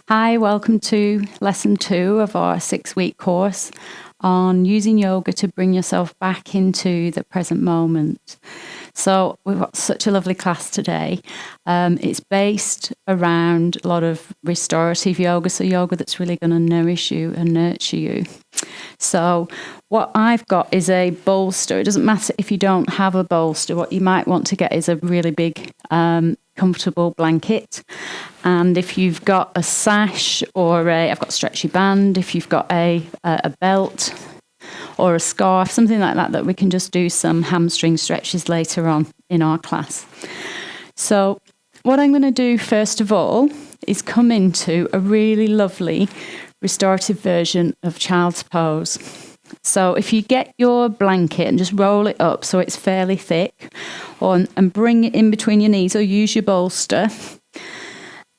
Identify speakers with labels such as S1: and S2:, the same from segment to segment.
S1: Hi, welcome to lesson 2 of our 6-week course on using yoga to bring yourself back into the present moment. So we've got such a lovely class today. It's based around a lot of restorative yoga, so yoga that's really going to nourish you and nurture you. So what I've got is a bolster. It doesn't matter if you don't have a bolster. What you might want to get is a really big comfortable blanket. And if you've got a sash or I've got a stretchy band, if you've got a belt or a scarf, something like that we can just do some hamstring stretches later on in our class. So what I'm going to do first of all is come into a really lovely restorative version of child's pose. So if you get your blanket and just roll it up so it's fairly thick, and bring it in between your knees or use your bolster.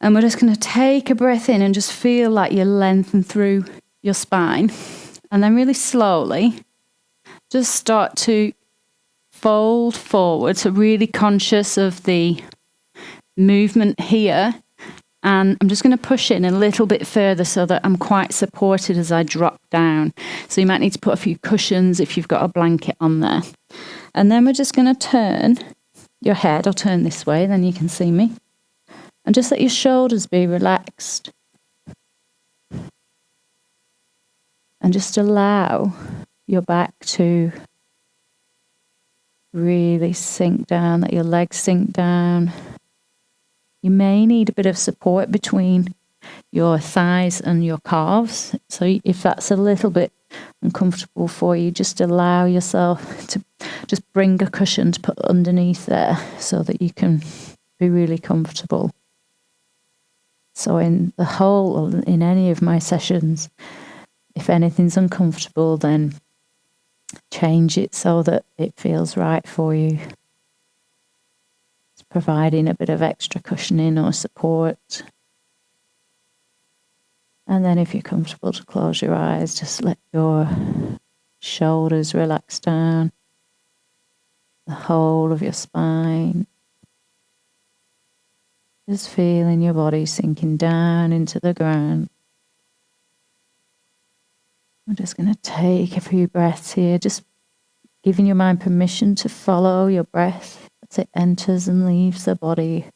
S1: And we're just going to take a breath in and just feel like you lengthen through your spine. And then really slowly, just start to fold forward. So really conscious of the movement here. And I'm just going to push in a little bit further so that I'm quite supported as I drop down. So you might need to put a few cushions if you've got a blanket on there. And then we're just going to turn your head, or turn this way, then you can see me. And just let your shoulders be relaxed. And just allow your back to really sink down, let your legs sink down. You may need a bit of support between your thighs and your calves. So if that's a little bit uncomfortable for you, just allow yourself to just bring a cushion to put underneath there so that you can be really comfortable. So in any of my sessions, if anything's uncomfortable, then change it so that it feels right for you. It's providing a bit of extra cushioning or support. And then if you're comfortable to close your eyes, just let your shoulders relax down, the whole of your spine. Just feeling your body sinking down into the ground. I'm just going to take a few breaths here, just giving your mind permission to follow your breath as it enters and leaves the body.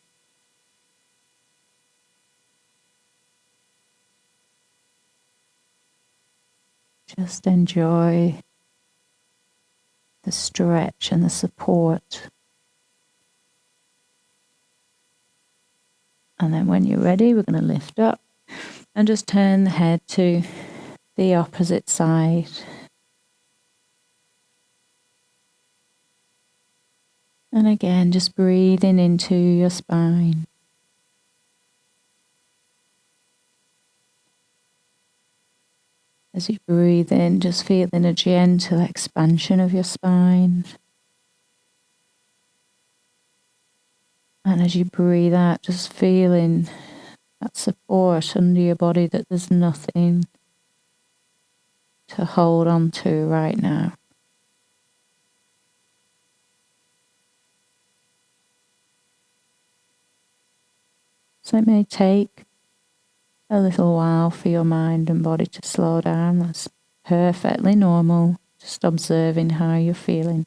S1: Just enjoy the stretch and the support. And then when you're ready, we're going to lift up and just turn the head to the opposite side. And again, just breathing into your spine. As you breathe in, just feeling a gentle expansion of your spine. And as you breathe out, just feeling that support under your body, that there's nothing to hold on to right now. So it may take a little while for your mind and body to slow down. That's perfectly normal. Just observing how you're feeling.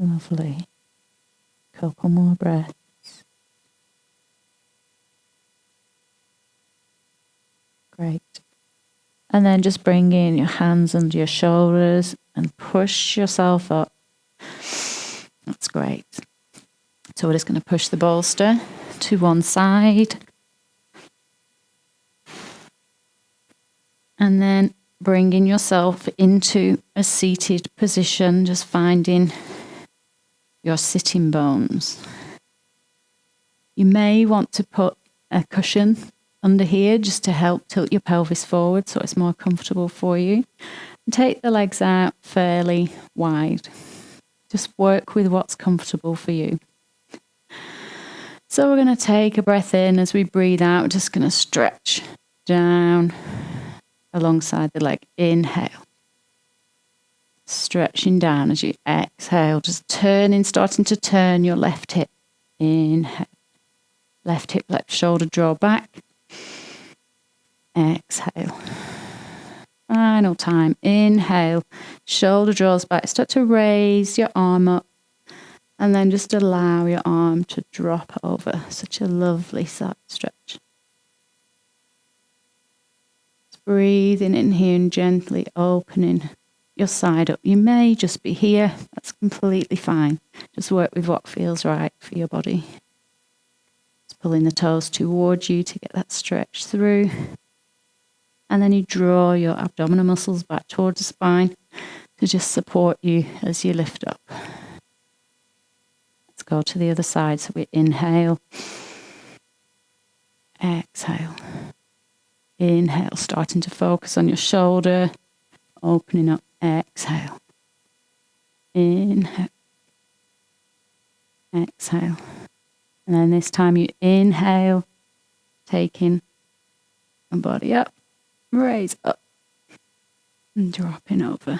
S1: Lovely. Couple more breaths. Great. And then just bring in your hands under your shoulders and push yourself up. That's great. So we're just going to push the bolster to one side. And then bringing yourself into a seated position, just finding your sitting bones. You may want to put a cushion under here just to help tilt your pelvis forward so it's more comfortable for you. And take the legs out fairly wide. Just work with what's comfortable for you. So we're going to take a breath in as we breathe out. We're just going to stretch down alongside the leg. Inhale. Stretching down as you exhale. Just starting to turn your left hip. Inhale. Left hip, left shoulder, draw back. Exhale. Final time. Inhale. Shoulder draws back. Start to raise your arm up. And then just allow your arm to drop over. Such a lovely side stretch. Just breathing in here and gently opening your side up. You may just be here. That's completely fine. Just work with what feels right for your body. Just pulling the toes towards you to get that stretch through. And then you draw your abdominal muscles back towards the spine to just support you as you lift up. Let's go to the other side. So we inhale. Exhale. Inhale, starting to focus on your shoulder. Opening up. Exhale. Inhale. Exhale. And then this time you inhale, taking your body up, raise up, and dropping over.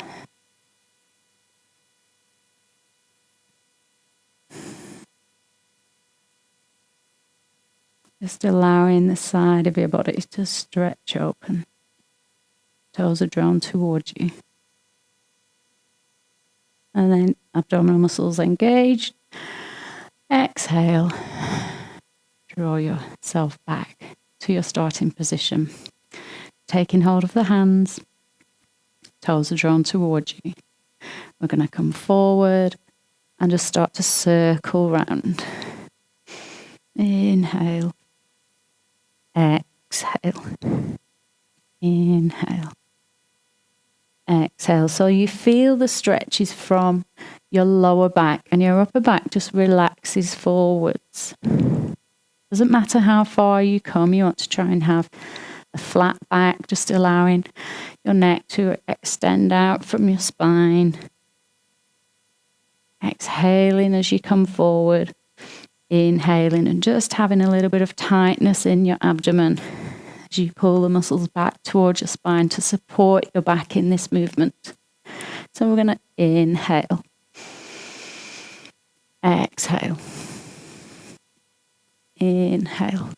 S1: Just allowing the side of your body to stretch open. Toes are drawn towards you. And then abdominal muscles engaged. Exhale. Draw yourself back to your starting position. Taking hold of the hands. Toes are drawn towards you. We're going to come forward and just start to circle round. Inhale. Exhale. Inhale. Exhale. So you feel the stretches from your lower back and your upper back just relaxes forwards. Doesn't matter how far you come, you want to try and have a flat back, just allowing your neck to extend out from your spine. Exhaling as you come forward. Inhaling and just having a little bit of tightness in your abdomen as you pull the muscles back towards your spine to support your back in this movement. So we're going to inhale. Exhale. Inhale.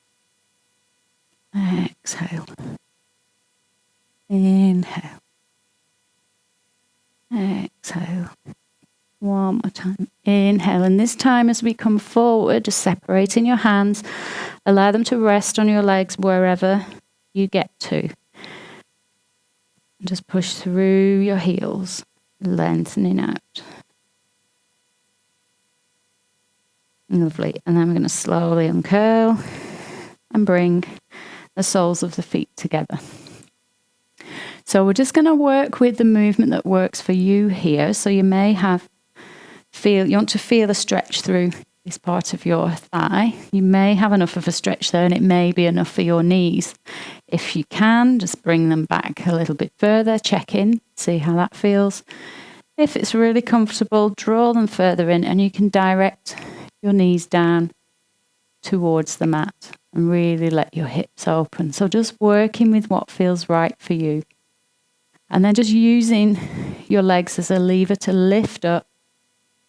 S1: Exhale. Inhale. Exhale. One more time. Inhale. And this time as we come forward, just separating your hands, allow them to rest on your legs wherever you get to. And just push through your heels, lengthening out. Lovely. And then we're going to slowly uncurl and bring the soles of the feet together. So we're just going to work with the movement that works for you here. So you may you want to feel a stretch through this part of your thigh. You may have enough of a stretch there, and it may be enough for your knees. If you can, just bring them back a little bit further, check in, see how that feels. If it's really comfortable, draw them further in, and you can direct your knees down towards the mat and really let your hips open. So just working with what feels right for you. And then just using your legs as a lever to lift up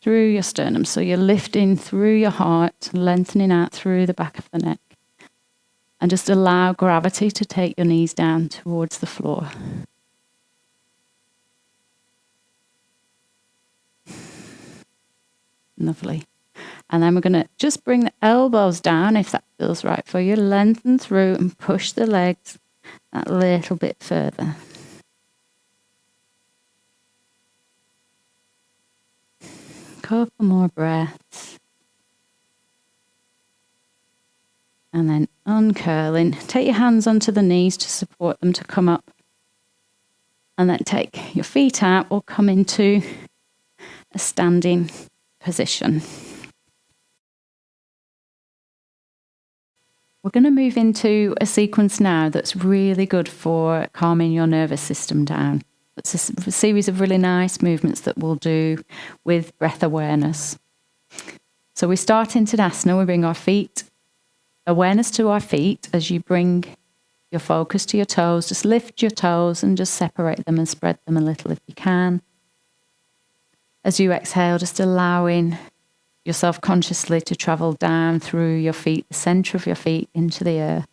S1: through your sternum. So you're lifting through your heart, lengthening out through the back of the neck. And just allow gravity to take your knees down towards the floor. Lovely. And then we're going to just bring the elbows down if that feels right for you. Lengthen through and push the legs that little bit further. Couple more breaths. And then uncurling. Take your hands onto the knees to support them to come up. And then take your feet out or come into a standing position. We're going to move into a sequence now that's really good for calming your nervous system down. It's a series of really nice movements that we'll do with breath awareness. So we start in Tadasana, we bring our feet, awareness to our feet as you bring your focus to your toes. Just lift your toes and just separate them and spread them a little if you can. As you exhale, just allowing yourself consciously to travel down through your feet, the centre of your feet into the earth.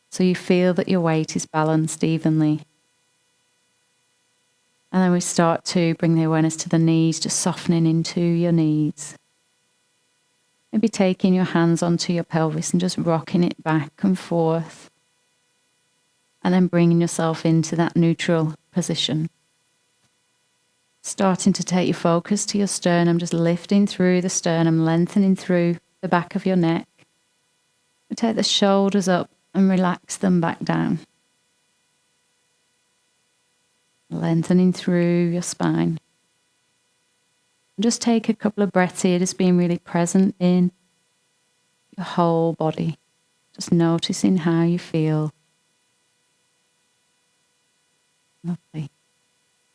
S1: So you feel that your weight is balanced evenly. And then we start to bring the awareness to the knees, just softening into your knees. Maybe taking your hands onto your pelvis and just rocking it back and forth. And then bringing yourself into that neutral position. Starting to take your focus to your sternum, just lifting through the sternum, lengthening through the back of your neck. We take the shoulders up and relax them back down. Lengthening through your spine. And just take a couple of breaths here, just being really present in your whole body. Just noticing how you feel. Lovely.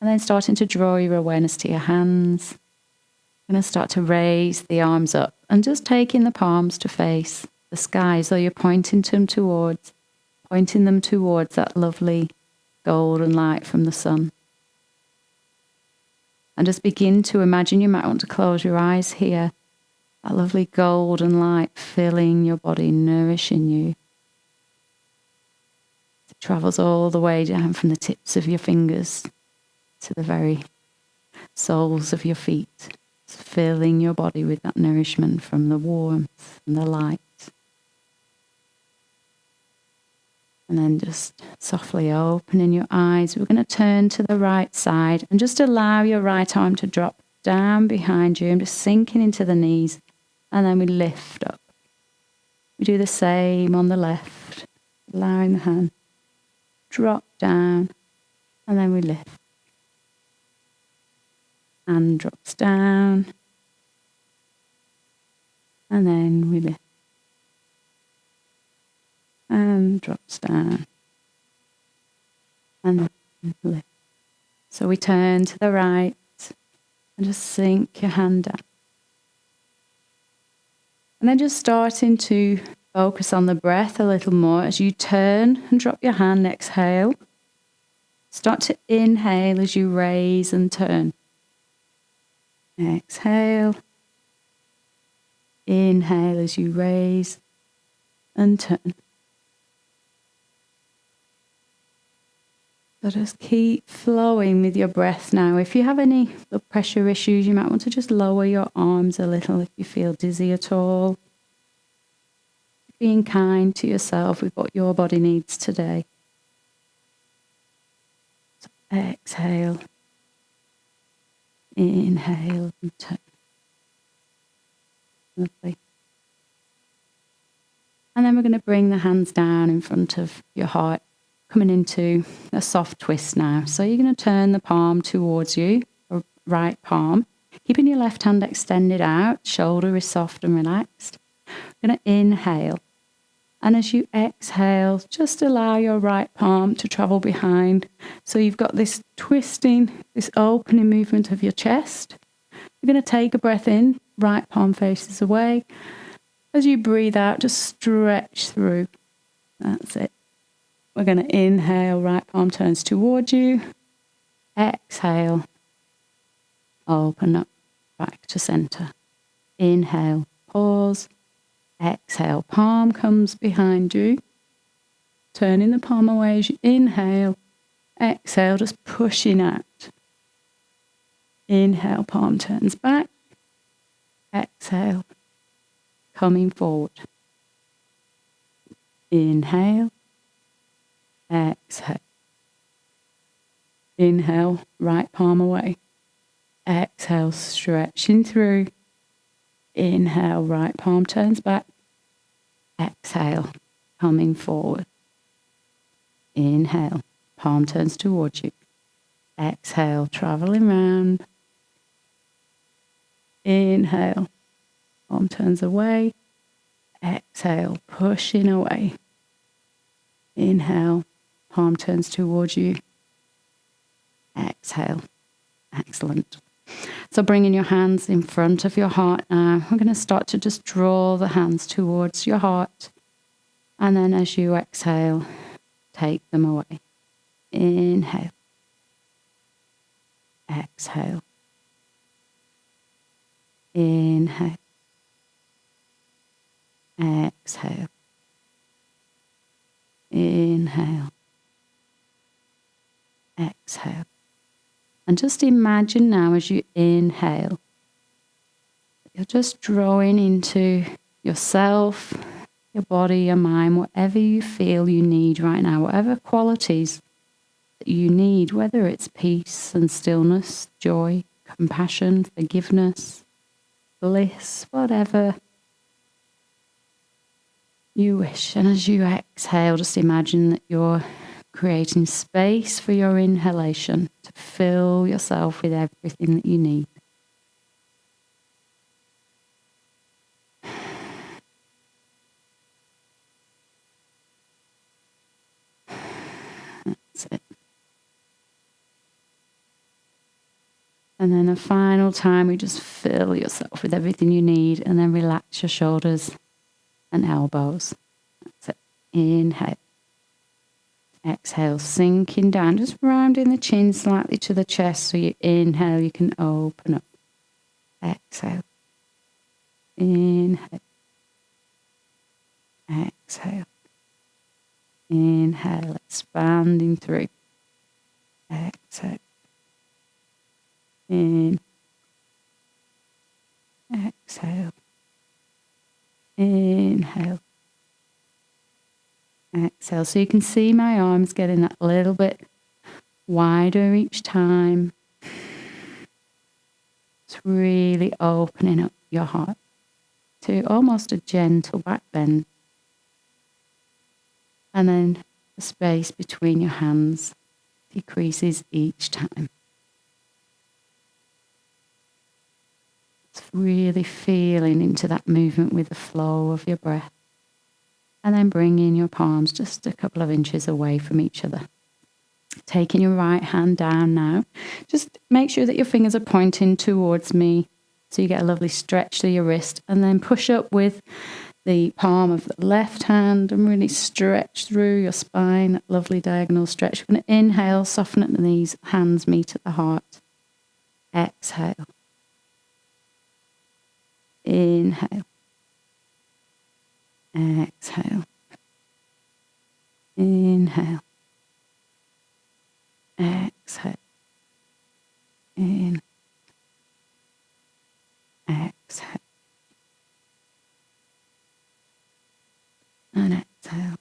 S1: And then starting to draw your awareness to your hands. You're going to start to raise the arms up and just taking the palms to face the sky as though you're pointing them towards that lovely golden light from the sun. And just begin to imagine, you might want to close your eyes here, that lovely golden light filling your body, nourishing you. It travels all the way down from the tips of your fingers to the very soles of your feet, filling your body with that nourishment from the warmth and the light. And then just softly opening your eyes. We're going to turn to the right side and just allow your right arm to drop down behind you and just sinking into the knees. And then we lift up. We do the same on the left, allowing the hand drop down, and then we lift. Hand drops down, and then we lift. And drops down, and then lift. So we turn to the right and just sink your hand down. And then just starting to focus on the breath a little more as you turn and drop your hand, exhale. Start to inhale as you raise and turn. Exhale. Inhale as you raise and turn. So just keep flowing with your breath now. If you have any blood pressure issues, you might want to just lower your arms a little if you feel dizzy at all. Being kind to yourself with what your body needs today. So exhale. Inhale and turn. Lovely. And then we're going to bring the hands down in front of your heart, coming into a soft twist now. So you're going to turn the palm towards you, or right palm, keeping your left hand extended out, shoulder is soft and relaxed. You're going to inhale. And as you exhale, just allow your right palm to travel behind. So you've got this twisting, this opening movement of your chest. You're going to take a breath in, right palm faces away. As you breathe out, just stretch through. That's it. We're going to inhale, right palm turns towards you. Exhale, open up, back to center. Inhale, pause. Exhale, palm comes behind you. Turning the palm away as you inhale. Exhale, just pushing out. Inhale, palm turns back. Exhale, coming forward. Inhale. Exhale. Inhale, right palm away. Exhale, stretching through. Inhale, right palm turns back. Exhale, coming forward. Inhale, palm turns towards you. Exhale, traveling round. Inhale, palm turns away. Exhale, pushing away. Inhale, palm turns towards you. Exhale. Excellent. So bringing your hands in front of your heart now. We're going to start to just draw the hands towards your heart And then as you exhale, take them away. Inhale. Exhale. Inhale. Exhale. Inhale. Exhale. And just imagine now as you inhale, you're just drawing into yourself, your body, your mind, whatever you feel you need right now, whatever qualities that you need, whether it's peace and stillness, joy, compassion, forgiveness, bliss, whatever you wish. And as you exhale, just imagine that you're creating space for your inhalation to fill yourself with everything that you need. That's it. And then a final time, we just fill yourself with everything you need, and then relax your shoulders and elbows. That's it. Inhale. Exhale, sinking down, just rounding the chin slightly to the chest. So you inhale, you can open up. Exhale. Inhale. Exhale. Inhale, expanding through. Exhale. In. Exhale. Inhale. Exhale. So you can see my arms getting that little bit wider each time. It's really opening up your heart to almost a gentle back bend. And then the space between your hands decreases each time. It's really feeling into that movement with the flow of your breath. And then bringing your palms just a couple of inches away from each other. Taking your right hand down now. Just make sure that your fingers are pointing towards me so you get a lovely stretch to your wrist. And then push up with the palm of the left hand and really stretch through your spine. That lovely diagonal stretch. We're going to inhale, soften at the knees, hands meet at the heart. Exhale. Inhale. Exhale. Inhale. Exhale. In. Exhale. And exhale.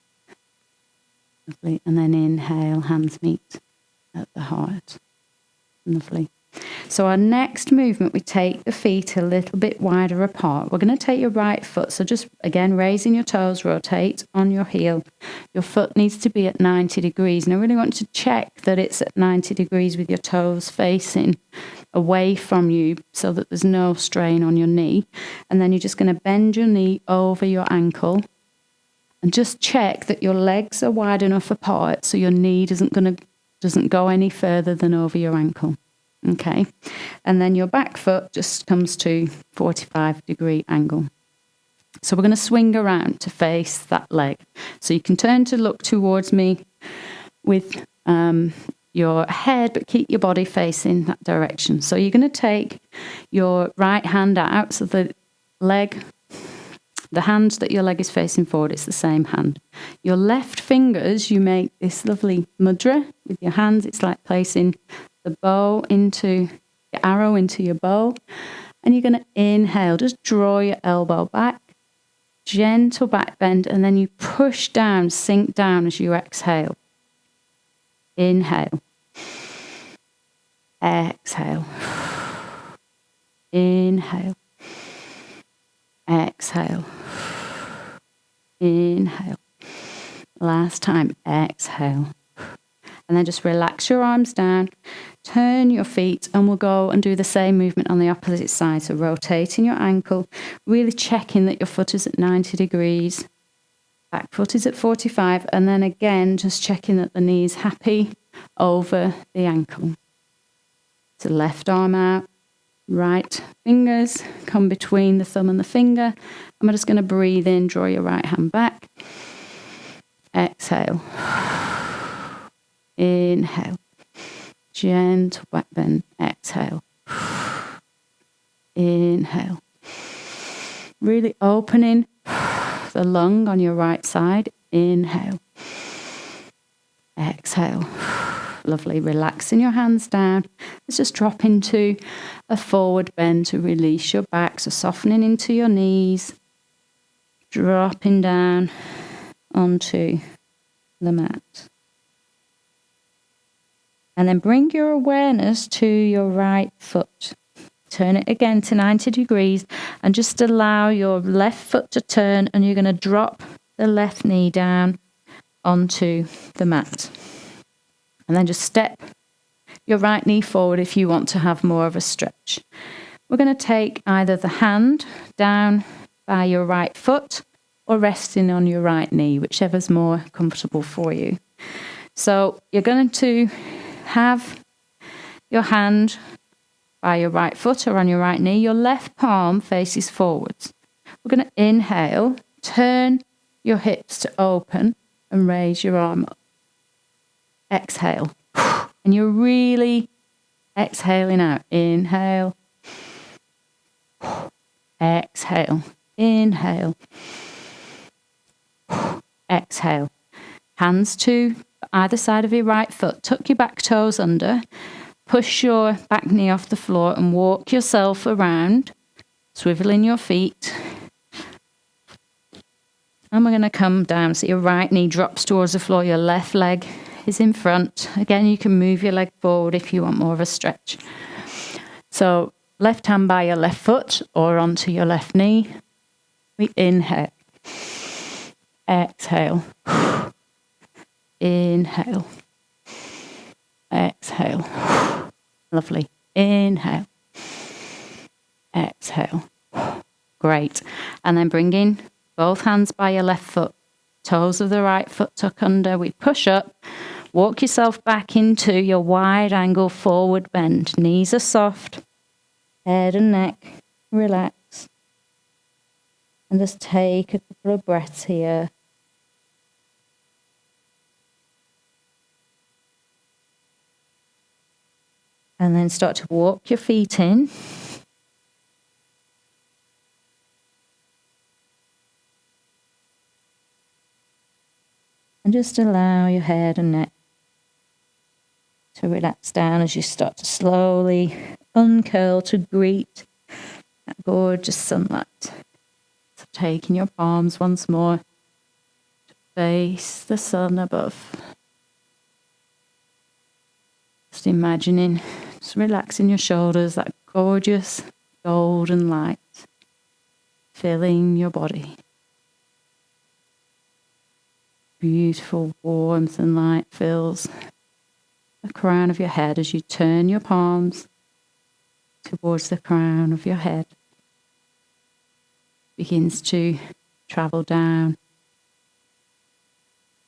S1: Lovely. And then inhale, hands meet at the heart. Lovely. So our next movement, we take the feet a little bit wider apart. We're going to take your right foot. So just, again, raising your toes, rotate on your heel. Your foot needs to be at 90 degrees. And I really want to check that it's at 90 degrees with your toes facing away from you so that there's no strain on your knee. And then you're just going to bend your knee over your ankle. And just check that your legs are wide enough apart so your knee doesn't go any further than over your ankle. Okay, and then your back foot just comes to 45-degree angle. So we're going to swing around to face that leg. So you can turn to look towards me with your head, but keep your body facing that direction. So you're going to take your right hand out, so the hand that your leg is facing forward, it's the same hand. Your left fingers, you make this lovely mudra with your hands. It's like placing the arrow into your bow. And you're going to inhale, just draw your elbow back, gentle back bend, and then you push down, sink down as you exhale. Inhale. Exhale. Inhale. Exhale. Inhale. Last time, exhale. And then just relax your arms down, turn your feet, and we'll go and do the same movement on the opposite side. So rotating your ankle, really checking that your foot is at 90 degrees, back foot is at 45, and then again, just checking that the knee is happy over the ankle. So left arm out, right fingers come between the thumb and the finger. And we're just going to breathe in, draw your right hand back. exhale. Inhale. Gentle back bend. Exhale. Inhale. Really opening the lung on your right side. Inhale. Exhale. Lovely. Relaxing your hands down. Let's just drop into a forward bend to release your back. So softening into your knees. Dropping down onto the mat. And then bring your awareness to your right foot. Turn it again to 90 degrees and just allow your left foot to turn, and you're going to drop the left knee down onto the mat. And then just step your right knee forward if you want to have more of a stretch. We're going to take either the hand down by your right foot or resting on your right knee, whichever's more comfortable for you. So you're going to have your hand by your right foot or on your right knee. Your left palm faces forwards. We're going to inhale, turn your hips to open and raise your arm up. Exhale. And you're really exhaling out. Inhale. Exhale. Inhale. Exhale. Hands to either side of your right foot. Tuck your back toes under. Push your back knee off the floor and walk yourself around. Swiveling your feet. And we're going to come down. So your right knee drops towards the floor. Your left leg is in front. Again, you can move your leg forward if you want more of a stretch. So left hand by your left foot or onto your left knee. We inhale. Exhale. Inhale. Exhale. Lovely. Inhale. Exhale. Great. And then bring in both hands by your left foot. Toes of the right foot tuck under. We push up. Walk yourself back into your wide angle forward bend. Knees are soft. Head and neck relax. And just take a couple of breaths here. And then start to walk your feet in. And just allow your head and neck to relax down as you start to slowly uncurl to greet that gorgeous sunlight. So taking your palms once more to face the sun above. Just imagining, just relaxing your shoulders, that gorgeous golden light filling your body. Beautiful warmth and light fills the crown of your head as you turn your palms towards the crown of your head. Begins to travel down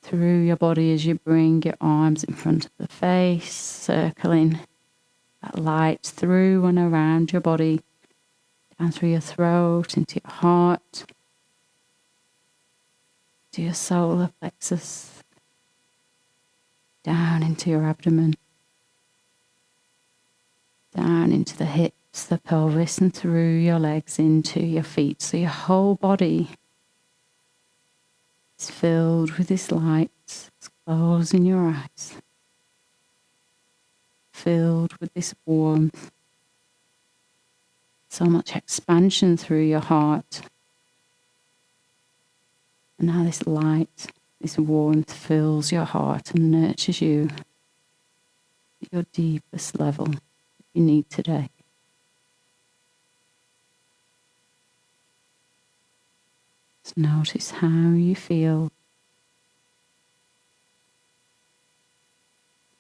S1: through your body as you bring your arms in front of the face, circling that light through and around your body, down through your throat, into your heart, to your solar plexus, down into your abdomen, down into the hips, the pelvis, and through your legs into your feet. So your whole body is filled with this light. It's closing your eyes. Filled with this warmth. So much expansion through your heart. And now this light, this warmth fills your heart and nurtures you at your deepest level that you need today. Just notice how you feel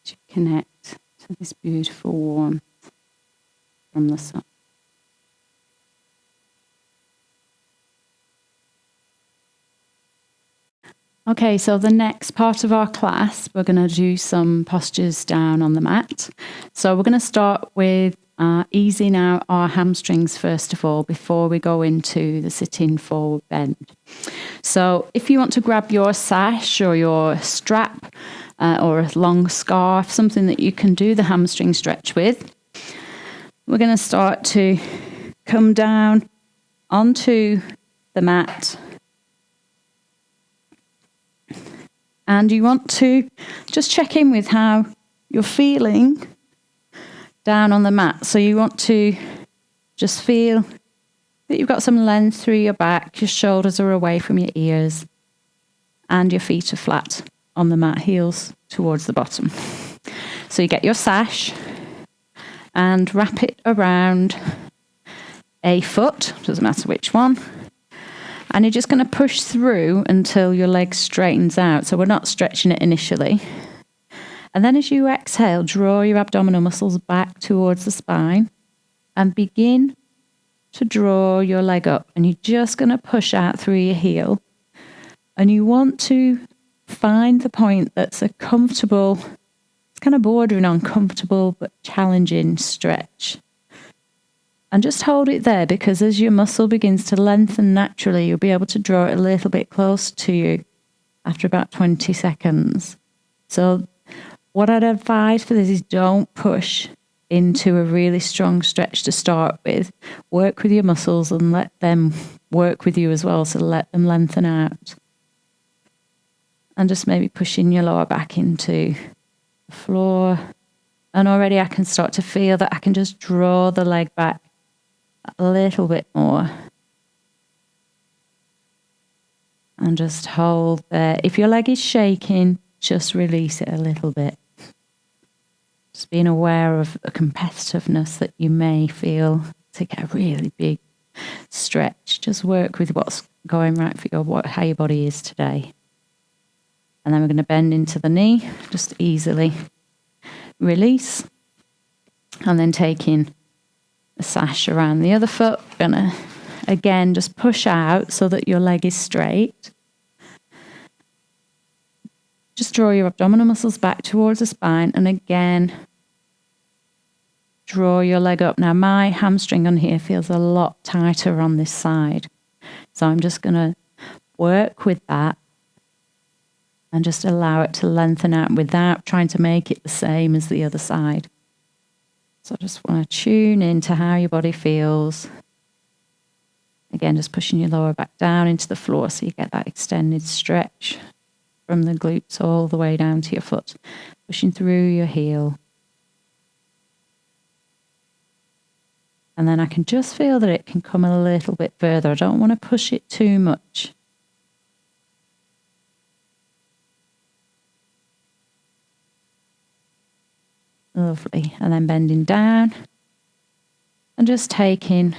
S1: as you connect to this beautiful warmth from the sun. Okay, so the next part of our class, we're going to do some postures down on the mat. So we're going to start with easing out our hamstrings first of all before we go into the sitting forward bend. So if you want to grab your sash or your strap or a long scarf, something that you can do the hamstring stretch with, we're going to start to come down onto the mat. And you want to just check in with how you're feeling down on the mat. So you want to just feel that you've got some length through your back, your shoulders are away from your ears, and your feet are flat on the mat, heels towards the bottom. So you get your sash and wrap it around a foot, doesn't matter which one, and you're just going to push through until your leg straightens out. So we're not stretching it initially. And then as you exhale, draw your abdominal muscles back towards the spine and begin to draw your leg up. And you're just going to push out through your heel. And you want to find the point that's a comfortable, it's kind of bordering on comfortable but challenging stretch. And just hold it there, because as your muscle begins to lengthen naturally, you'll be able to draw it a little bit closer to you after about 20 seconds. So what I'd advise for this is don't push into a really strong stretch to start with. Work with your muscles and let them work with you as well. So let them lengthen out. And just maybe pushing your lower back into the floor. And already I can start to feel that I can just draw the leg back a little bit more. And just hold there. If your leg is shaking, just release it a little bit. Just being aware of the competitiveness that you may feel to get a really big stretch. Just work with what's going right for how your body is today. And then we're going to bend into the knee, just easily release. And then taking the sash around the other foot, we're going to again just push out so that your leg is straight. Just draw your abdominal muscles back towards the spine and again draw your leg up. Now my hamstring on here feels a lot tighter on this side. So I'm just going to work with that and just allow it to lengthen out without trying to make it the same as the other side. So I just want to tune into how your body feels. Again, just pushing your lower back down into the floor so you get that extended stretch from the glutes all the way down to your foot, pushing through your heel. And then I can just feel that it can come a little bit further. I don't want to push it too much. Lovely. And then bending down and just taking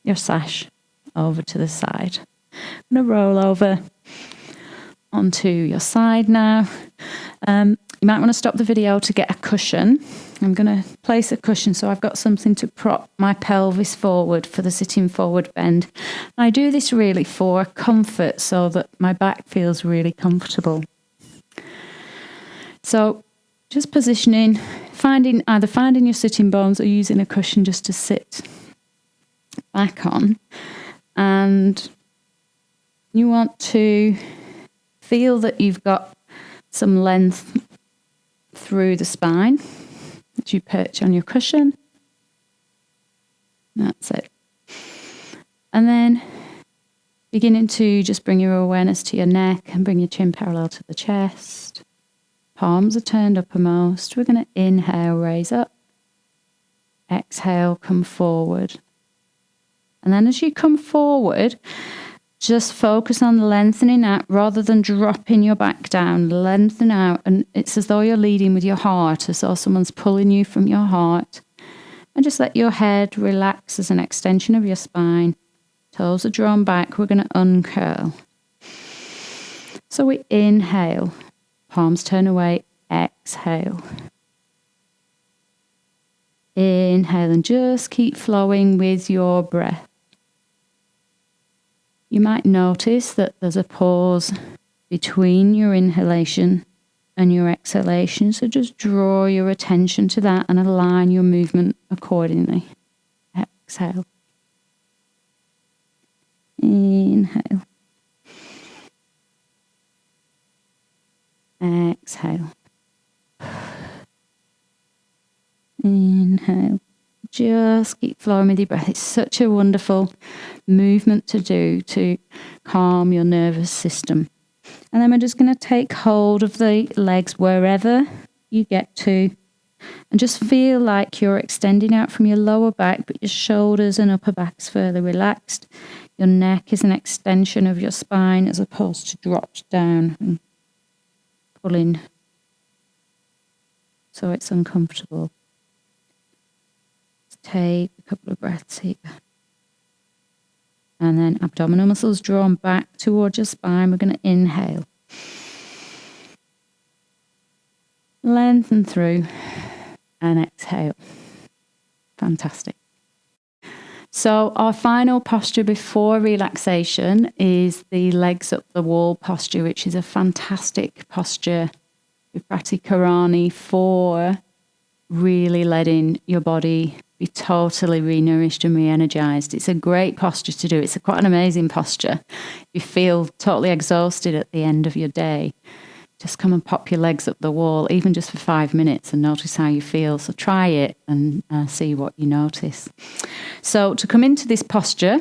S1: your sash over to the side. I'm going to roll over onto your side now. You might want to stop the video to get a cushion. I'm going to place a cushion so I've got something to prop my pelvis forward for the sitting forward bend. I do this really for comfort so that my back feels really comfortable. So just positioning, either finding your sitting bones or using a cushion just to sit back on. And you want to feel that you've got some length through the spine as you perch on your cushion. That's it. And then beginning to just bring your awareness to your neck and bring your chin parallel to the chest. Palms are turned uppermost. We're going to inhale, raise up. Exhale, come forward. And then as you come forward, just focus on lengthening out rather than dropping your back down. Lengthen out, and it's as though you're leading with your heart, as though someone's pulling you from your heart. And just let your head relax as an extension of your spine. Toes are drawn back. We're going to uncurl. So we inhale. Palms turn away. Exhale. Inhale and just keep flowing with your breath. You might notice that there's a pause between your inhalation and your exhalation. So just draw your attention to that and align your movement accordingly. Exhale. Inhale. Exhale. Inhale. Just keep flowing with your breath. It's such a wonderful movement to do to calm your nervous system. And then we're just going to take hold of the legs wherever you get to. And just feel like you're extending out from your lower back, but your shoulders and upper back's further relaxed. Your neck is an extension of your spine as opposed to dropped down and pulling so it's uncomfortable. Let's take a couple of breaths here. And then abdominal muscles drawn back towards your spine. We're going to inhale. Lengthen through and exhale. Fantastic. So our final posture before relaxation is the legs up the wall posture, which is a fantastic posture, Vipratikarani, for really letting your body be totally renourished and re-energized. It's a great posture to do. It's quite an amazing posture. If you feel totally exhausted at the end of your day, just come and pop your legs up the wall, even just for 5 minutes, and notice how you feel. So try it and see what you notice. So to come into this posture,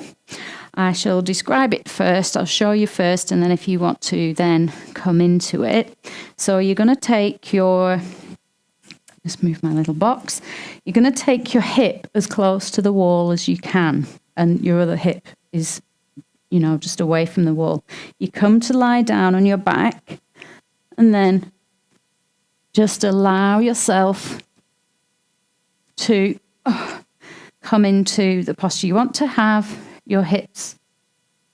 S1: I shall describe it first. I'll show you first, and then if you want to then come into it. So you're going to take your... Just move my little box. You're going to take your hip as close to the wall as you can, and your other hip is, just away from the wall. You come to lie down on your back, and then just allow yourself to come into the posture. You want to have your hips,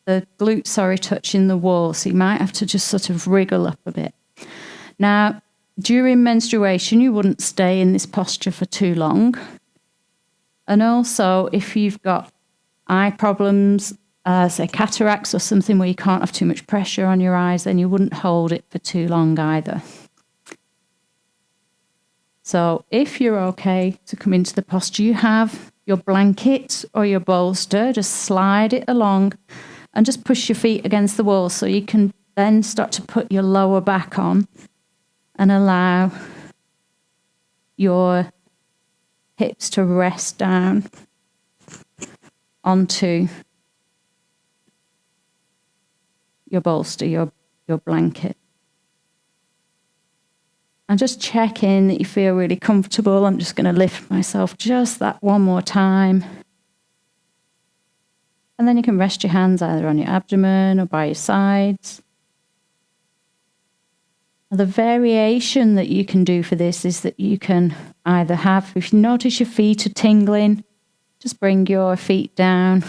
S1: the glutes, touching the wall, so you might have to just sort of wriggle up a bit. Now, during menstruation, you wouldn't stay in this posture for too long. And also, if you've got eye problems, say cataracts or something where you can't have too much pressure on your eyes, then you wouldn't hold it for too long either. So if you're okay to come into the posture, you have your blanket or your bolster, just slide it along and just push your feet against the wall so you can then start to put your lower back on and allow your hips to rest down onto your bolster, your blanket. And just check in that you feel really comfortable. I'm just going to lift myself just that one more time. And then you can rest your hands either on your abdomen or by your sides. The variation that you can do for this is that you can either have, if you notice your feet are tingling, just bring your feet down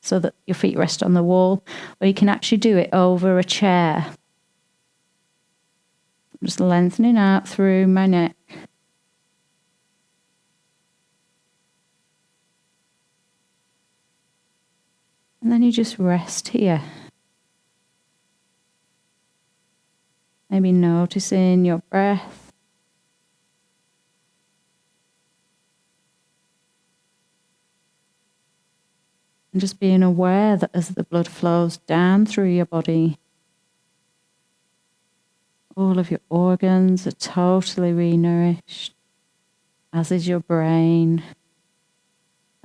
S1: so that your feet rest on the wall, or you can actually do it over a chair. I'm just lengthening out through my neck. And then you just rest here. Maybe noticing your breath. And just being aware that as the blood flows down through your body, all of your organs are totally renourished, as is your brain.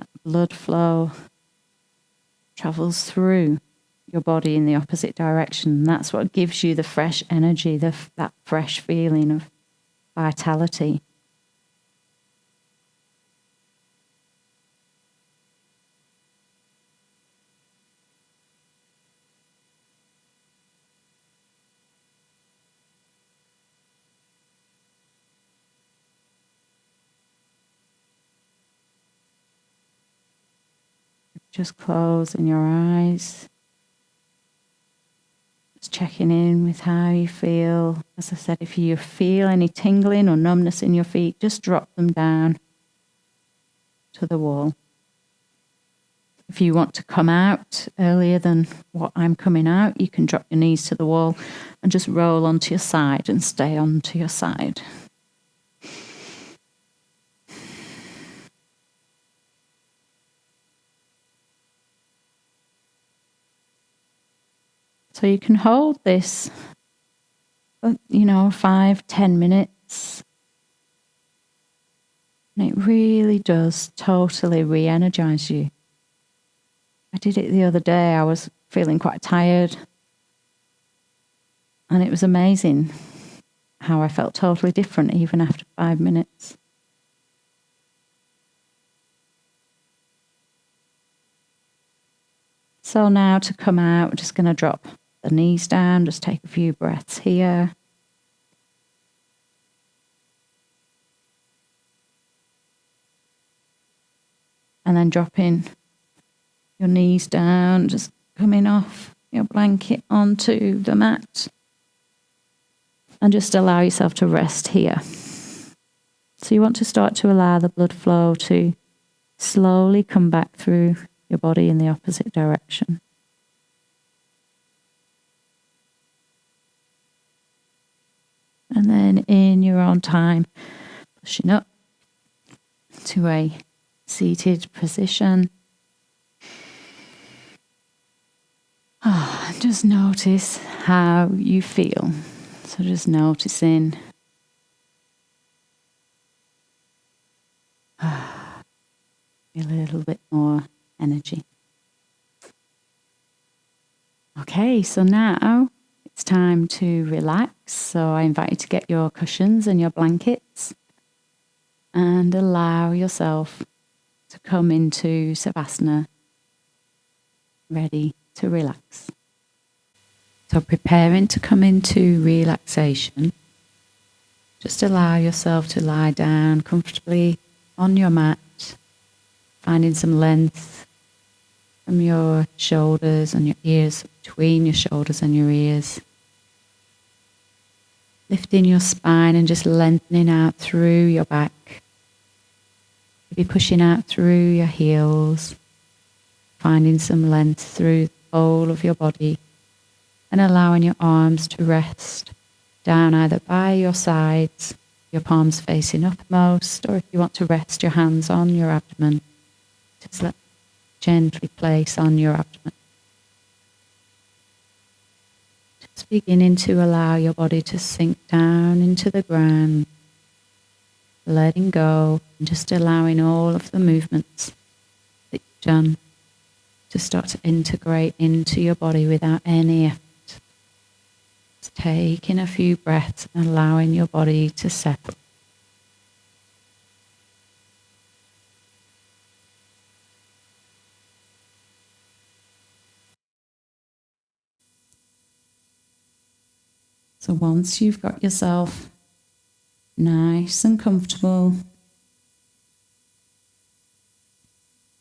S1: That blood flow travels through your body in the opposite direction. That's what gives you the fresh energy, that fresh feeling of vitality. Just closing your eyes. Just checking in with how you feel. As I said, if you feel any tingling or numbness in your feet, just drop them down to the wall. If you want to come out earlier than what I'm coming out, you can drop your knees to the wall and just roll onto your side and stay onto your side. So you can hold this, 5-10 minutes. And it really does totally re-energize you. I did it the other day. I was feeling quite tired. And it was amazing how I felt totally different even after 5 minutes. So now to come out, we're just going to drop the knees down, just take a few breaths here. And then dropping your knees down, just coming off your blanket onto the mat. And just allow yourself to rest here. So you want to start to allow the blood flow to slowly come back through your body in the opposite direction. And then in your own time, pushing up to a seated position. Just notice how you feel. So just noticing a little bit more energy. Okay, so now it's time to relax. So I invite you to get your cushions and your blankets and allow yourself to come into Savasana, ready to relax. So preparing to come into relaxation, just allow yourself to lie down comfortably on your mat, finding some length from your shoulders and your ears, between your shoulders and your ears. Lifting your spine and just lengthening out through your back. Maybe pushing out through your heels, finding some length through the whole of your body. And allowing your arms to rest down either by your sides, your palms facing uppermost, or if you want to rest your hands on your abdomen, just let gently place on your abdomen. Just beginning to allow your body to sink down into the ground, letting go, and just allowing all of the movements that you've done to start to integrate into your body without any effort. Taking a few breaths and allowing your body to settle. So once you've got yourself nice and comfortable,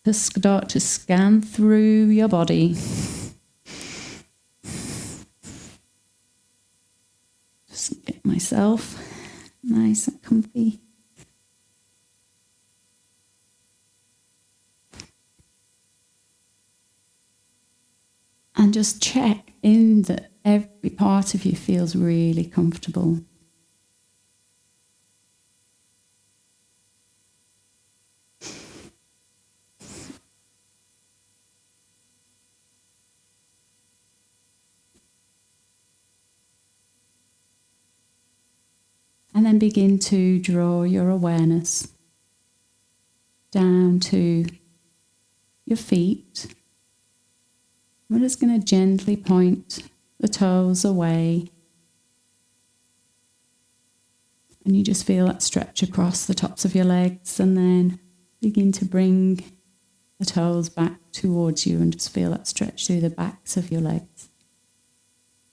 S1: just start to scan through your body. Get myself nice and comfy. And just check in that every part of you feels really comfortable. And then begin to draw your awareness down to your feet. We're just going to gently point the toes away. And you just feel that stretch across the tops of your legs, and then begin to bring the toes back towards you and just feel that stretch through the backs of your legs.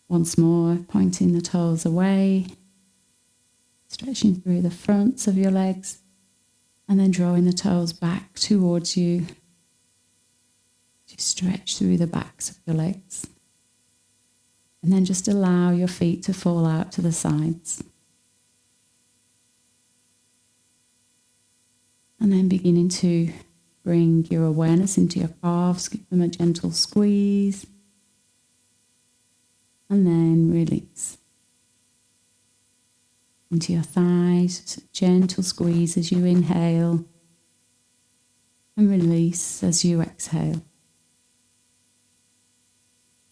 S1: Once more, pointing the toes away. Stretching through the fronts of your legs and then drawing the toes back towards you. You stretch through the backs of your legs. And then just allow your feet to fall out to the sides. And then beginning to bring your awareness into your calves, give them a gentle squeeze, and then release. Into your thighs, gentle squeeze as you inhale, and release as you exhale.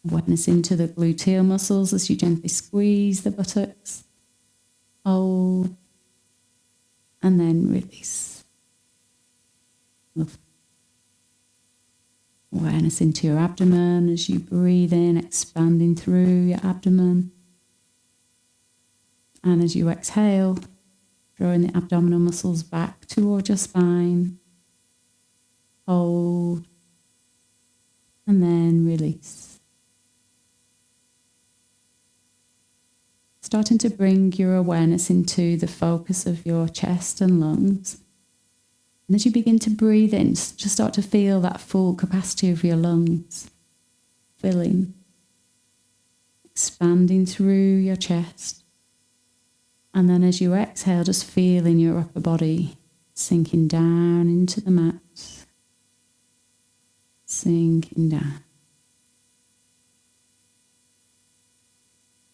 S1: Awareness into the gluteal muscles as you gently squeeze the buttocks. Hold, and then release. Awareness into your abdomen as you breathe in, expanding through your abdomen. And as you exhale, drawing the abdominal muscles back towards your spine. Hold, and then release. Starting to bring your awareness into the focus of your chest and lungs. And as you begin to breathe in, just start to feel that full capacity of your lungs filling, expanding through your chest. And then as you exhale, just feeling your upper body sinking down into the mat, sinking down.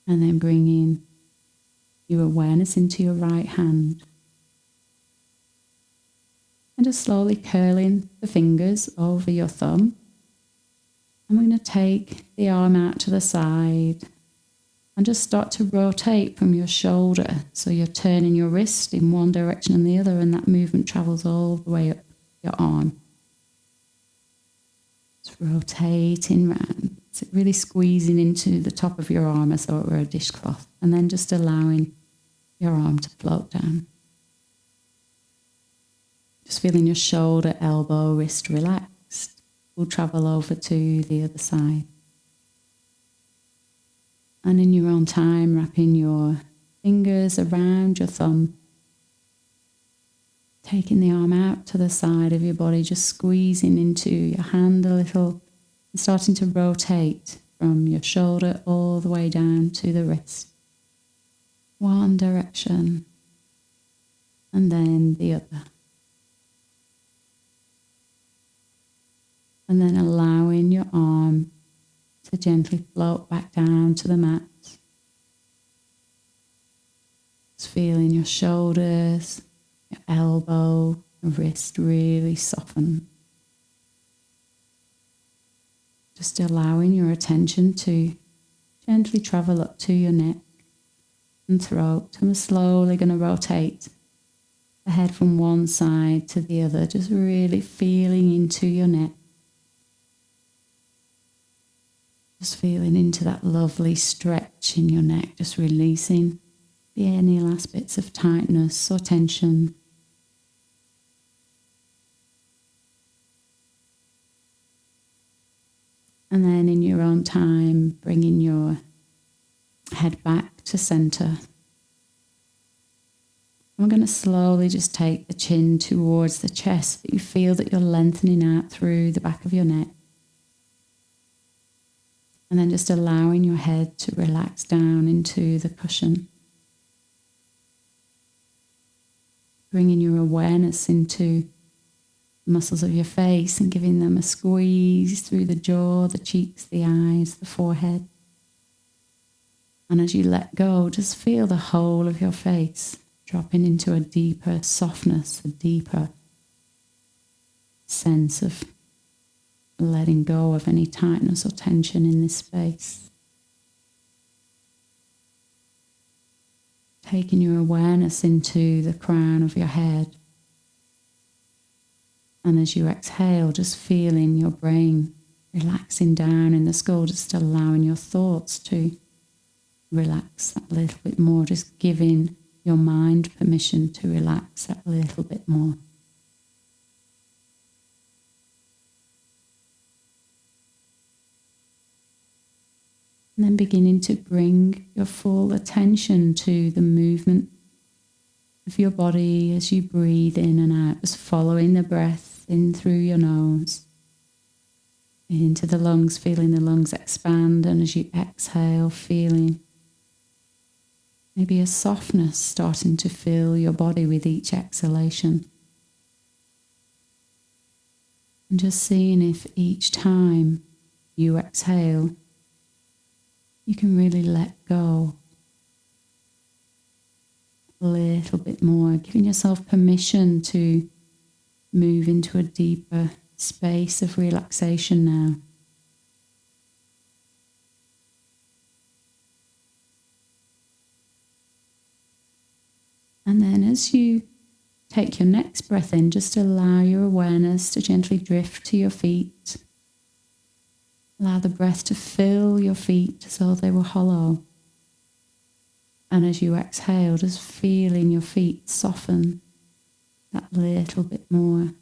S1: And then bringing your awareness into your right hand. And just slowly curling the fingers over your thumb. And we're going to take the arm out to the side and just start to rotate from your shoulder. So you're turning your wrist in one direction and the other, and that movement travels all the way up your arm. Just rotating round. So really squeezing into the top of your arm as though it were a dishcloth, and then just allowing your arm to float down. Just feeling your shoulder, elbow, wrist relaxed. We'll travel over to the other side. And in your own time, wrapping your fingers around your thumb. Taking the arm out to the side of your body, just squeezing into your hand a little. And starting to rotate from your shoulder all the way down to the wrist. One direction. And then the other. And then allowing your arm to gently float back down to the mat. Just feeling your shoulders, your elbow, and wrist really soften. Just allowing your attention to gently travel up to your neck and throat. And we're slowly going to rotate the head from one side to the other, just really feeling into your neck. Just feeling into that lovely stretch in your neck, just releasing any last bits of tightness or tension. And then in your own time, bringing your head back to center. We're going to slowly just take the chin towards the chest, but you feel that you're lengthening out through the back of your neck. And then just allowing your head to relax down into the cushion. Bringing your awareness into the muscles of your face and giving them a squeeze through the jaw, the cheeks, the eyes, the forehead. And as you let go, just feel the whole of your face dropping into a deeper softness, a deeper sense of letting go of any tightness or tension in this space. Taking your awareness into the crown of your head. And as you exhale, just feeling your brain relaxing down in the skull, just allowing your thoughts to relax that little bit more, just giving your mind permission to relax that little bit more. And then beginning to bring your full attention to the movement of your body as you breathe in and out, just following the breath in through your nose, into the lungs, feeling the lungs expand, and as you exhale, feeling maybe a softness starting to fill your body with each exhalation. And just seeing if each time you exhale, you can really let go a little bit more, giving yourself permission to move into a deeper space of relaxation now. And then as you take your next breath in, just allow your awareness to gently drift to your feet. Allow the breath to fill your feet as though they were hollow. And as you exhale, just feeling your feet soften that little bit more.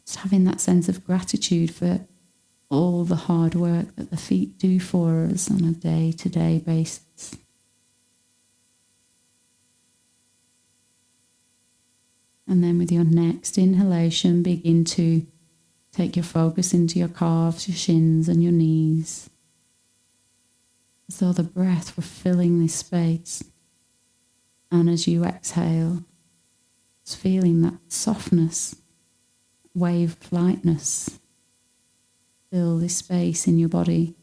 S1: Just having that sense of gratitude for all the hard work that the feet do for us on a day-to-day basis. And then with your next inhalation, begin to take your focus into your calves, your shins and your knees. As though the breath were filling this space. And as you exhale, just feeling that softness, wave of lightness, fill this space in your body.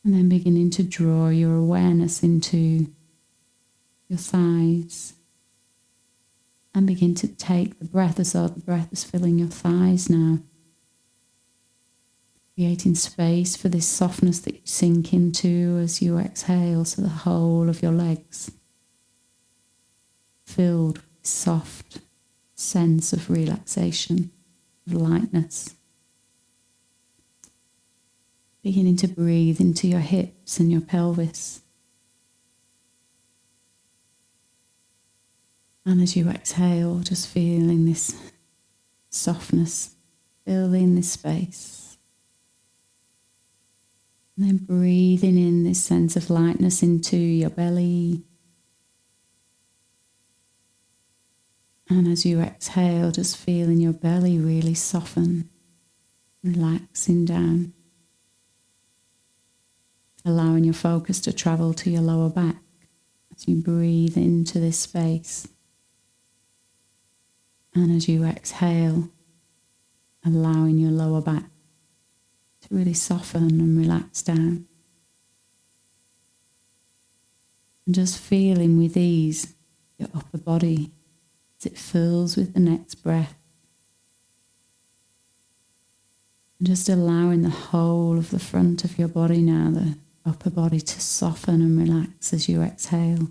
S1: And then beginning to draw your awareness into your thighs. And begin to take the breath as though the breath is filling your thighs now. Creating space for this softness that you sink into as you exhale, so the whole of your legs filled with soft sense of relaxation, of lightness. Beginning to breathe into your hips and your pelvis. And as you exhale, just feeling this softness filling this space. And then breathing in this sense of lightness into your belly. And as you exhale, just feeling your belly really soften, relaxing down. Allowing your focus to travel to your lower back as you breathe into this space. And as you exhale, allowing your lower back to really soften and relax down. And just feeling with ease your upper body as it fills with the next breath. And just allowing the whole of the front of your body now, the upper body, to soften and relax as you exhale.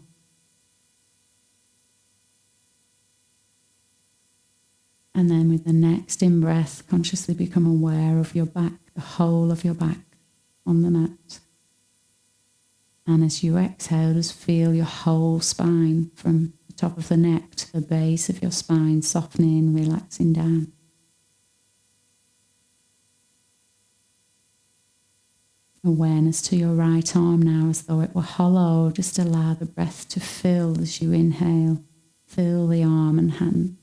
S1: And then with the next in-breath, consciously become aware of your back, the whole of your back on the mat. And as you exhale, just feel your whole spine from the top of the neck to the base of your spine, softening, relaxing down. Awareness to your right arm now as though it were hollow. Just allow the breath to fill as you inhale. Fill the arm and hand.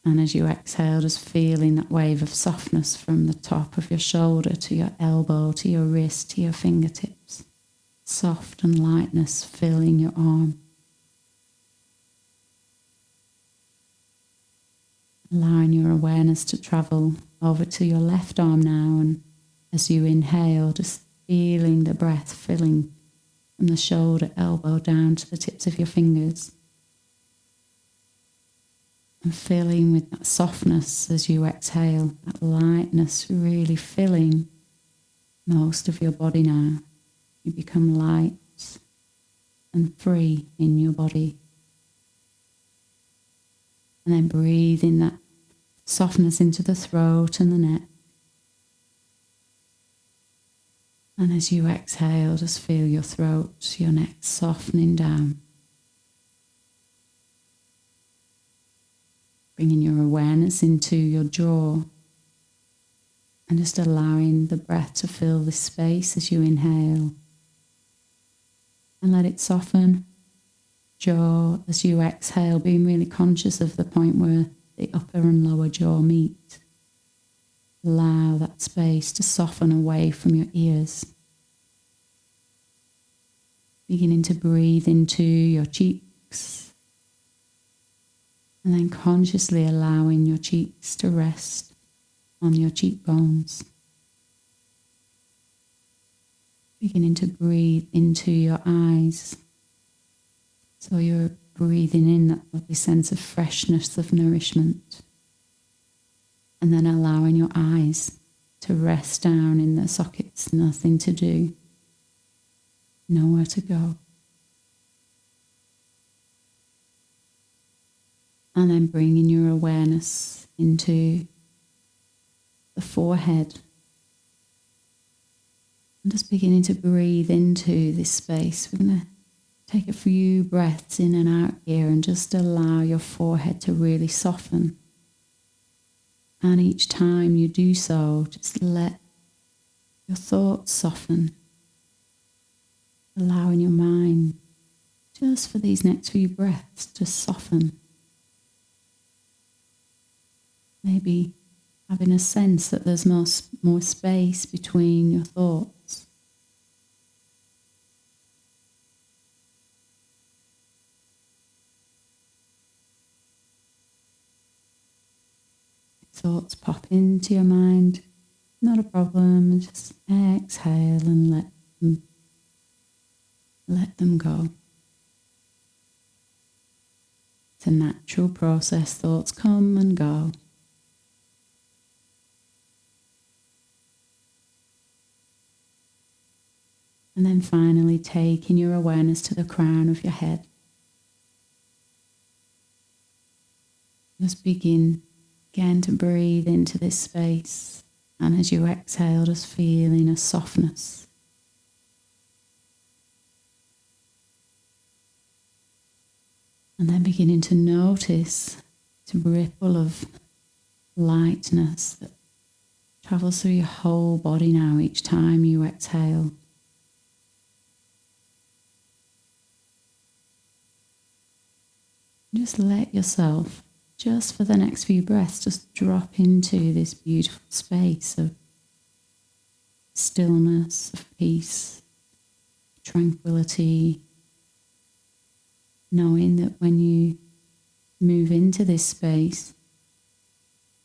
S1: And as you exhale, just feeling that wave of softness from the top of your shoulder to your elbow, to your wrist, to your fingertips. Soft and lightness filling your arm. Allowing your awareness to travel over to your left arm now, and as you inhale, just feeling the breath filling from the shoulder, elbow down to the tips of your fingers. And filling with that softness as you exhale, that lightness really filling most of your body now. You become light and free in your body. And then breathe in that softness into the throat and the neck. And as you exhale, just feel your throat, your neck softening down. Bringing your awareness into your jaw and just allowing the breath to fill this space as you inhale. And let it soften. Jaw as you exhale, being really conscious of the point where the upper and lower jaw meet. Allow that space to soften away from your ears. Beginning to breathe into your cheeks, And then consciously allowing your cheeks to rest on your cheekbones. Beginning to breathe into your eyes. So you're breathing in that lovely sense of freshness, of nourishment. And then allowing your eyes to rest down in their sockets, nothing to do, nowhere to go. And then bringing your awareness into the forehead. And just beginning to breathe into this space. We're going to take a few breaths in and out here and just allow your forehead to really soften. And each time you do so, just let your thoughts soften. Allowing your mind, just for these next few breaths, to soften. Maybe having a sense that there's more space between your thoughts. Thoughts pop into your mind, not a problem, just exhale and let them go. It's a natural process, thoughts come and go. And then finally taking your awareness to the crown of your head. Just begin again to breathe into this space. And as you exhale, just feeling a softness. And then beginning to notice this ripple of lightness that travels through your whole body now each time you exhale. Just let yourself, just for the next few breaths, just drop into this beautiful space of stillness, of peace, tranquility, knowing that when you move into this space,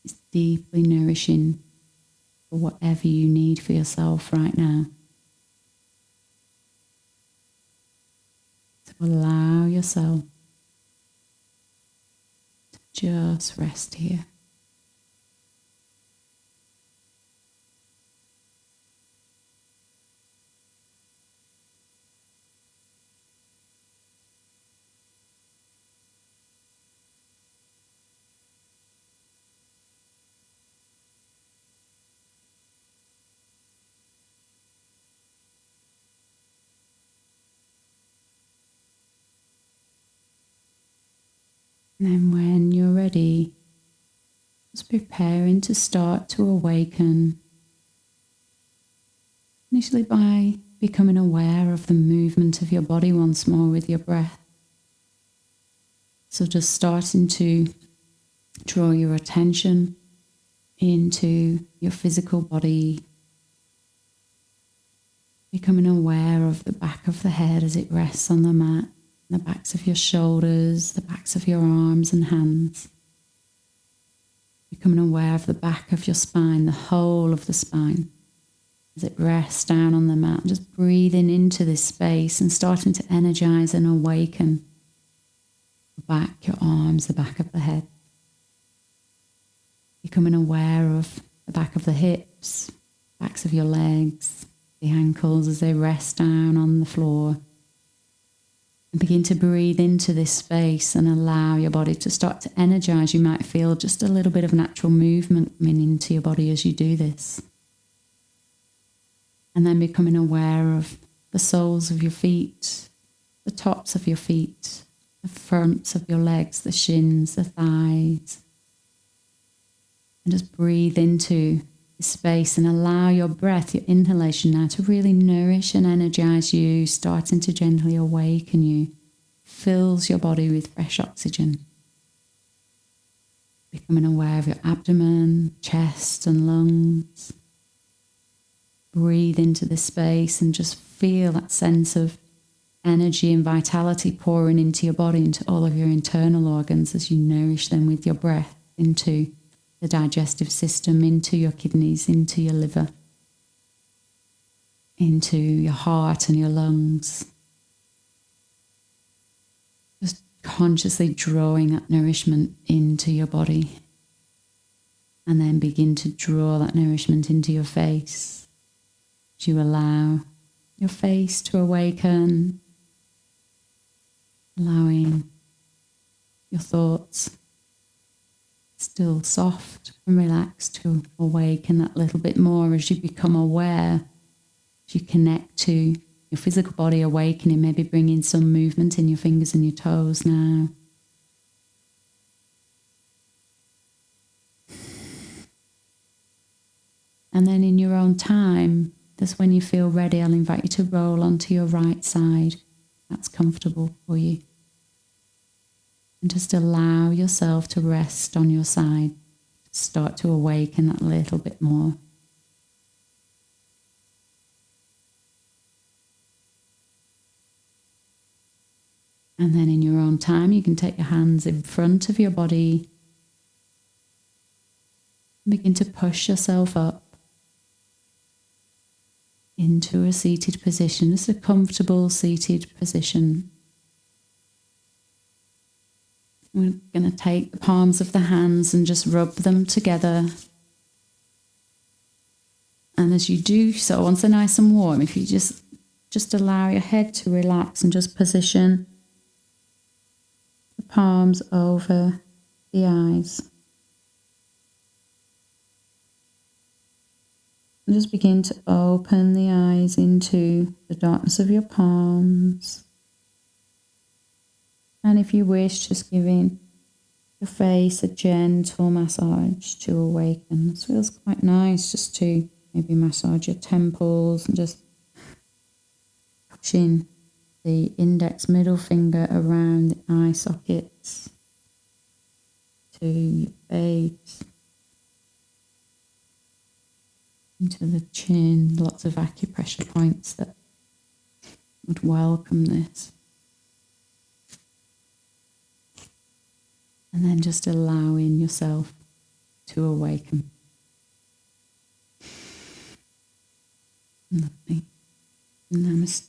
S1: it's deeply nourishing for whatever you need for yourself right now. So allow yourself just rest here. And then when you're ready, just preparing to start to awaken. Initially by becoming aware of the movement of your body once more with your breath. So just starting to draw your attention into your physical body. Becoming aware of the back of the head as it rests on the mat. The backs of your shoulders, the backs of your arms and hands. Becoming aware of the back of your spine, the whole of the spine, as it rests down on the mat. Just breathing into this space and starting to energize and awaken the back, your arms, the back of the head. Becoming aware of the back of the hips, backs of your legs, the ankles as they rest down on the floor. And begin to breathe into this space and allow your body to start to energize. You might feel just a little bit of natural movement coming into your body as you do this. And then becoming aware of the soles of your feet, the tops of your feet, the fronts of your legs, the shins, the thighs. And just breathe into this space and allow your breath, your inhalation now to really nourish and energize you, starting to gently awaken you, fills your body with fresh oxygen. Becoming aware of your abdomen, chest and lungs. Breathe into this space and just feel that sense of energy and vitality pouring into your body, into all of your internal organs as you nourish them with your breath into the digestive system, into your kidneys, into your liver, into your heart and your lungs. Just consciously drawing that nourishment into your body. And then begin to draw that nourishment into your face. As you allow your face to awaken, allowing your thoughts, still soft and relaxed, to awaken that little bit more as you become aware, as you connect to your physical body awakening, maybe bringing some movement in your fingers and your toes now. And then in your own time, that's when you feel ready, I'll invite you to roll onto your right side. That's comfortable for you. And just allow yourself to rest on your side. Start to awaken that little bit more. And then in your own time, you can take your hands in front of your body. Begin to push yourself up into a seated position, just a comfortable seated position. We're going to take the palms of the hands and just rub them together. And as you do so, once they're nice and warm, if you just allow your head to relax and just position the palms over the eyes. And just begin to open the eyes into the darkness of your palms. And if you wish, just giving your face a gentle massage to awaken. This feels quite nice, just to maybe massage your temples and just pushing the index middle finger around the eye sockets to your face. Into the chin, lots of acupressure points that would welcome this. And then just allowing yourself to awaken. Lovely. Namaste.